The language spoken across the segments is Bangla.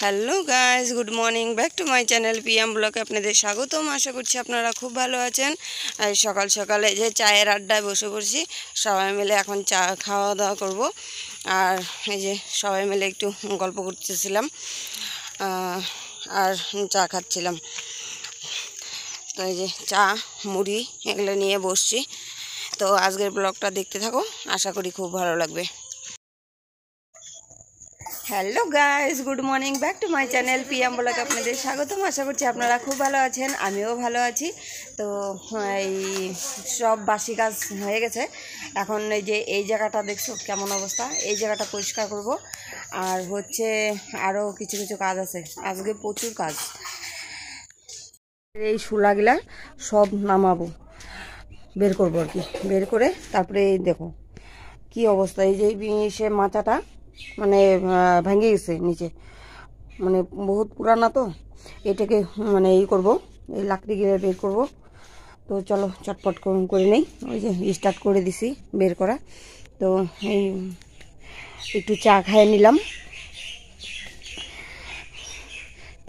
Hello guys, good morning, back to my channel PM ব্লগে আপনাদের স্বাগতম। আশা করছি আপনারা খুব ভালো আছেন। সকাল সকালে যে চায়ের আড্ডায় বসে পড়ছি, সবাই মিলে এখন চা খাওয়া দাওয়া করব। আর এই যে সবাই মিলে একটু গল্প করতেছিলাম আর চা খাচ্ছিলাম। তো এই যে চা মুড়ি এগুলো নিয়ে বসছি। তো আজকের ব্লগটা দেখতে থাকো, আশা করি খুব ভালো লাগবে। Hello guys, good morning, back to my channel PM ব্লগে আপনাদের স্বাগতম। আশা করছি আপনারা খুব ভালো আছেন, আমিও ভালো আছি। তো এই সব বাসি কাজ হয়ে গেছে। এখন এই যে এই জায়গাটা দেখছো কেমন অবস্থা, এই জায়গাটা পরিষ্কার করব। আর হচ্ছে আরও কিছু কিছু কাজ আছে, আজকে প্রচুর কাজ। এই শোলাগুলা সব নামাবো, বের করবো আর কি। বের করে তারপরে এই দেখো কি অবস্থা। এই যে সে মাচাটা মানে ভেঙে গেছে নিচে, মানে বহুত পুরানা। তো এটাকে মানে এই করব, এই লাকড়ি গিয়ে বের করব। তো চলো চটপট করে নেই। ওই যে স্টার্ট করে দিছি বের করা। তো এই একটু চা খাইয়ে নিলাম।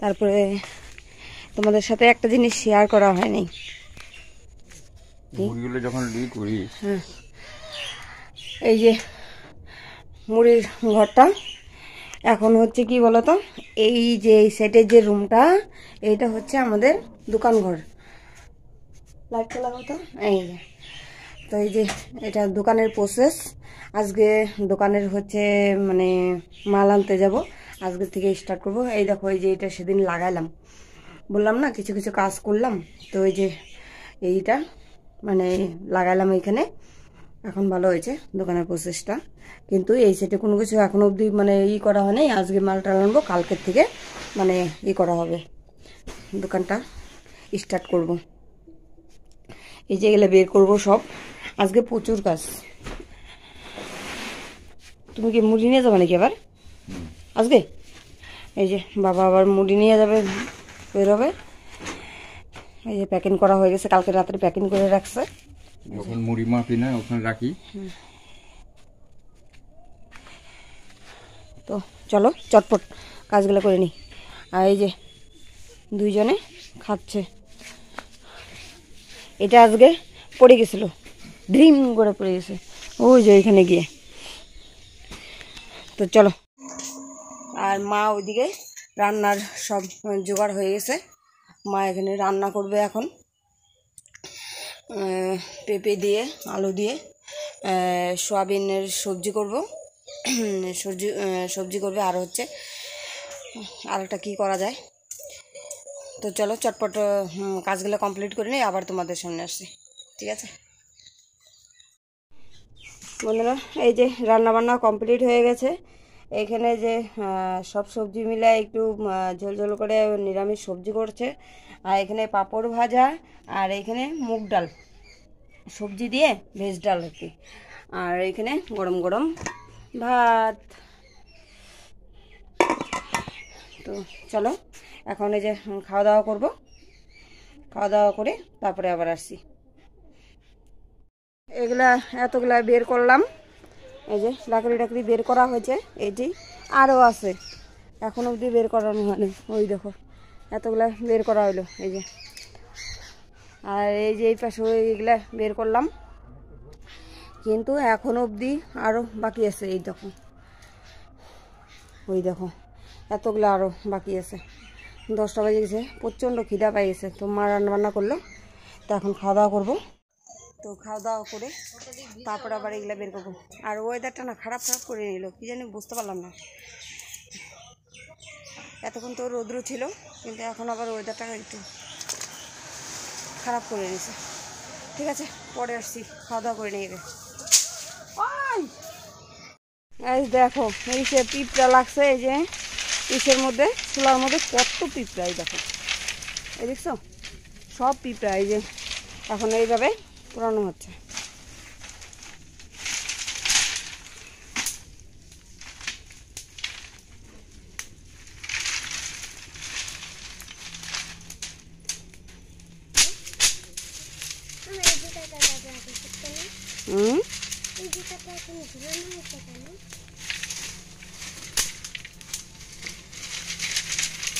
তারপরে তোমাদের সাথে একটা জিনিস শেয়ার করা হয়নি। হ্যাঁ, এই যে মুড়ির ঘরটা এখন হচ্ছে কি বলতো, এই যে এই সেটের যে রুমটা, এইটা হচ্ছে আমাদের দোকান ঘর। লাইটটা লাগাও তো। এই যে, তো এই যে এটা দোকানের প্রসেস। আজকে দোকানের হচ্ছে মানে মাল আনতে যাব, আজকে থেকে স্টার্ট করব। এই দেখো, এই যে এটা সেদিন লাগাইলাম, বললাম না কিছু কিছু কাজ করলাম। তো এই যে এইটা মানে লাগাইলাম এইখানে, এখন ভালো হয়েছে দোকানের প্রসেসটা। কিন্তু এই সেটে কোনো কিছু এখনো অবধি মানে করা হয় নাই। আজকে মালটা আনবো, কালকের থেকে মানে করা হবে, দোকানটা স্টার্ট করব। এই যে এগুলো বের করব সব, আজকে প্রচুর কাজ। তুমি কি মুড়ি নিয়ে যাবে নাকি আবার আজকে? এই যে বাবা আবার মুড়ি নিয়ে যাবে, বের হবে। এই যে প্যাকিং করা হয়ে গেছে, কালকে রাত্রে প্যাকিং করে রাখছে। যখন মুড়ি মাপি না ওখানে রাখি। তো চলো চটপট কাজগুলো করে নিই। আর এই যে দুইজনে খাচ্ছে, এটা আজকে পড়ে গেছিল, ড্রিম করে পড়ে গেছে ওই যে এখানে গিয়ে। তো চলো। আর মা ওইদিকে রান্নার সব জোগাড় হয়ে গেছে, মা এখানে রান্না করবে এখন। পেঁপে দিয়ে আলু দিয়ে সয়াবিনের সবজি করব, সবজি করবে। আর হচ্ছে আর একটা কী করা যায়। তো চলো চটপট কাজগুলো কমপ্লিট করে নিই, আবার তোমাদের সামনে আসছি, ঠিক আছে বন্ধুরা? এই যে রান্নাবান্না কমপ্লিট হয়ে গেছে। এখানে যে সব সবজি মিলে একটু ঝোল ঝোল করে নিরামিষ সবজি করছে। আর এখানে পাঁপড় ভাজা, আর এখানে মুগ ডাল সবজি দিয়ে, ভেজ ডাল আর কি। আর এখানে গরম গরম ভাত। তো চলো এখন এই যে খাওয়া দাওয়া করব, খাওয়া দাওয়া করে তারপরে আবার আসছি। এগুলা এতগুলা বের করলাম, এই যে লাকড়ি টাকড়ি বের করা হয়েছে। এটি আরও আছে, এখন অবধি বের করানো হয়নি। ওই দেখো এতগুলা বের করা হলো, এই যে। আর এই যে এই পাশে এইগুলা বের করলাম, কিন্তু এখন অবধি আরও বাকি আছে। এই দেখো, ওই দেখো এতগুলো আরও বাকি আছে। 10টা বেজে গেছে, প্রচণ্ড খিদা পাই গেছে। তো মা রান্নাবান্না করলো, তো এখন খাওয়া দাওয়া করবো। তো খাওয়া দাওয়া করে তারপর আবার এগুলো বের করবো। আর ওয়েদারটা না খারাপ খারাপ করে নিল, কি জানি বুঝতে পারলাম না। এতক্ষণ তো রৌদ্র ছিল, কিন্তু এখন আবার ওয়েদারটা একটু খারাপ করে নিয়েছে। ঠিক আছে, পরে আসছি, খাওয়া দাওয়া করে নিয়ে গেছে। এই দেখো এই সে পিঁপড়া লাগছে, এই যে ইসের মধ্যে, চুলার মধ্যে কত পিঁপড়া। এই দেখো, এই দেখছো সব পিঁপড়া। এই যে এখন এইভাবে পোড়ানো হচ্ছে।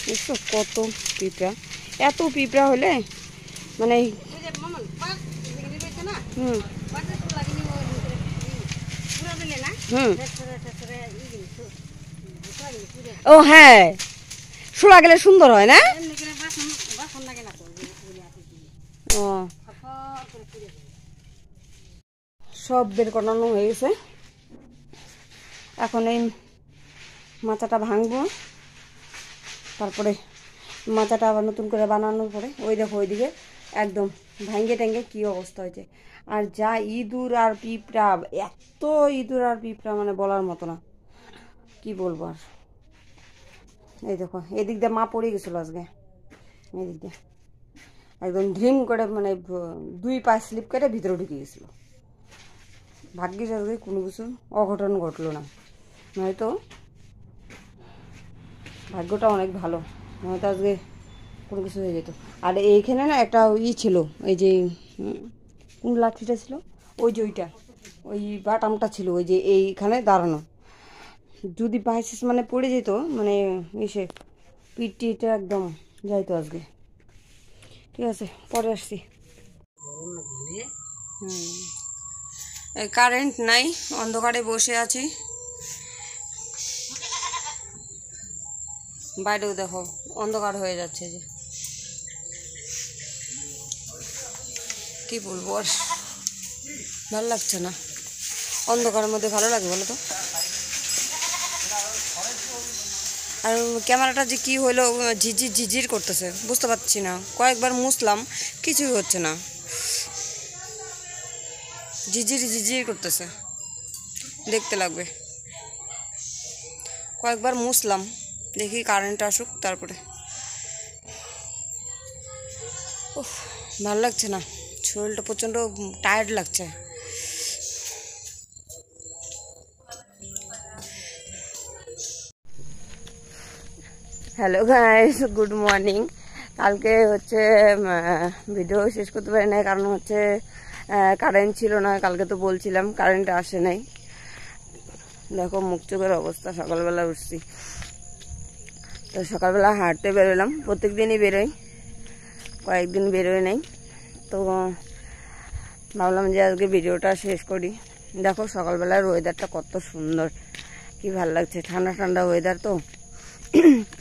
দেখছো কত পিঁপড়া, এত পিঁপড়া হলে মানে হুম হুম ও হ্যাঁ, শোলা গেলে সুন্দর হয় না? ও সব বের করানো হয়ে গেছে, এখন এই মাচাটা ভাঙবো, তারপরে মাচাটা আবার নতুন করে বানানোর পরে ওই দেখো ওইদিকে একদম ভাঙ্গে ট্যাঙ্গে কী অবস্থা হয়েছে। আর যা ইঁদুর আর পিঁপড়া, এত ইঁদুর আর পিঁপড়া মানে বলার মতো না, কি বলবো আর। এই দেখো এদিক দিয়ে মা পড়ে গেছিলো আজকে, এদিক দিয়ে একদম ঢিম করে মানে 2 পা স্লিপ করে ভিতরে ঢুকে গেছিলো। ভাগ্যিস আজকে কোনো কিছু অঘটন ঘটলো না, নয়তো ভাগ্যটা অনেক ভালো, নয়তো আজকে কোনো কিছু হয়ে যেত। আর এইখানে না একটা ছিল, এই যে কোন লাঠিটা ছিল, ওই যে ওইটা ওই বাটামটা ছিল ওই যে এইখানে দাঁড়ানো, যদি বাইসেস মানে পড়ে যেত মানে এসে পিঠটা একদম যাইতো আজকে। ঠিক আছে, পরে আসছি। কারেন্ট নাই, অন্ধকারে বসে আছি, বাইরেও দেখো অন্ধকার হয়ে যাচ্ছে, যে কি বলবো আর, ভালো লাগছে না অন্ধকারের মধ্যে, ভালো লাগে বলো তো। আর ক্যামেরাটা যে কি হলো ঝিঝির ঝিঝির করতেছে, বুঝতে পারছি না, কয়েকবার মুছলাম কিছুই হচ্ছে না, ঝিঝির ঝিঝির করতেছে, দেখতে লাগবে। কয়েকবার মুছলাম, দেখি কারেন্ট আসুক তারপরে। উফ, ভালো লাগছে না, শরীরটা প্রচণ্ড টায়ার্ড লাগছে। Hello guys, good morning. কালকে হচ্ছে ভিডিও শেষ করতে পারি না, কারণ হচ্ছে কারেন্ট ছিল না, কালকে তো বলছিলাম কারেন্ট আসে নাই। দেখো মুখ চোখের অবস্থা, সকালবেলা উঠছি তো সকালবেলা হাঁটতে বেরোলাম, প্রত্যেক দিনই বেরোই, কয়েকদিন বেরোয় নাই, তো ভাবলাম যে আজকে ভিডিওটা শেষ করি। দেখো সকালবেলার ওয়েদারটা কত সুন্দর, কি ভালো লাগছে, ঠান্ডা ঠান্ডা ওয়েদার তো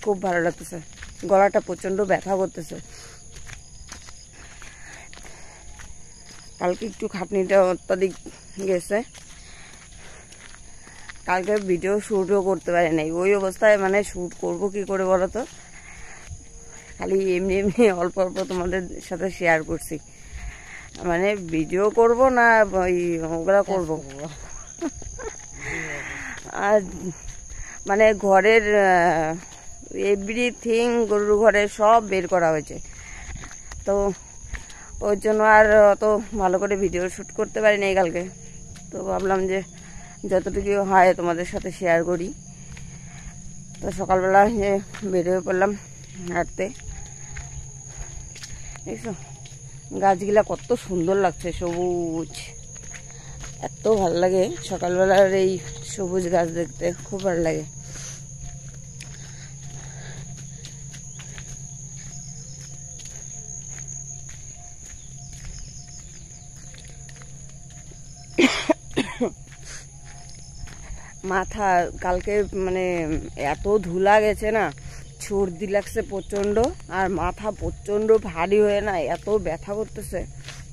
খুব ভালো লাগতেছে, গলাটা প্রচণ্ড ব্যথা করতেছে। কালকে একটু খাটনিটা অত্যাধিক গেছে, কালকে ভিডিও শ্যুটও করতে পারি নাই, ওই অবস্থায় মানে শ্যুট করবো কি করে বলো তো, খালি এমনি এমনি অল্প অল্প তোমাদের সাথে শেয়ার করছি, মানে ভিডিও করব না ওই ওগুলা করবো। আর মানে ঘরের এভরিথিং, গরুর ঘরে সব বের করা হয়েছে, তো ওর জন্য আর অত ভালো করে ভিডিও শ্যুট করতে পারি নাই কালকে। তো ভাবলাম যে যতটুকু হয় তোমাদের সাথে শেয়ার করি। তো সকালবেলা বেরিয়ে পড়লাম হাঁটতে, দেখছো গাছগুলা কত সুন্দর লাগছে, সবুজ, এত ভালো লাগে সকালবেলার এই সবুজ গাছ দেখতে, খুব ভালো লাগে। মাথা কালকে মানে এত ধুলা গেছে না, সর্দি লাগছে প্রচণ্ড, আর মাথা প্রচণ্ড ভারী হয়ে না এত ব্যথা করতেছে,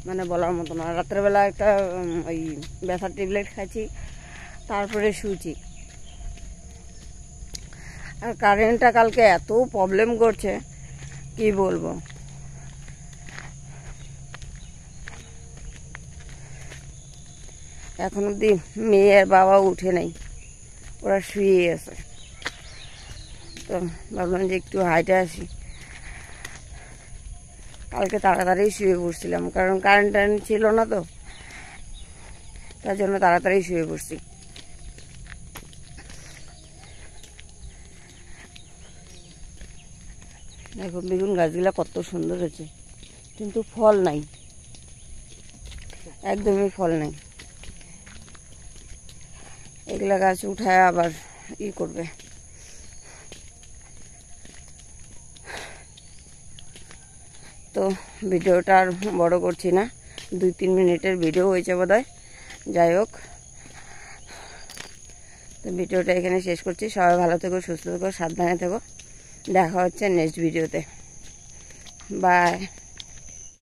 মানে বলার মতো না। রাত্রেবেলা একটা ওই ব্যথার ট্যাবলেট খাইছি, তারপরে শুয়েছি। আর কারেন্টটা কালকে এত প্রবলেম করছে কি বলবো। এখন অব্দি মেয়ের বাবা উঠে নাই, ওরা শুয়ে আছে, তো ভাবলাম যে একটু হাইটে আসি। কালকে তাড়াতাড়ি শুয়ে পড়ছিলাম, কারণ কারেন্ট ছিল না, তো তার জন্য তাড়াতাড়ি শুয়ে পড়ছি। দেখো বেগুন গাছগুলা কত সুন্দর হয়েছে, কিন্তু ফল নাই, একদমই ফল নাই। এগুলা গাছ উঠায় আবার ই করবে। তো ভিডিওটা আর বড় করছি না, 2-3 মিনিটের ভিডিও হয়েছে বোধহয়। যাই হোক, তো ভিডিওটা এখানে শেষ করছি। সবাই ভালো থেকো, সুস্থ থেকো, সাবধানে থেকো। দেখা হচ্ছে নেক্সট ভিডিওতে। বাই।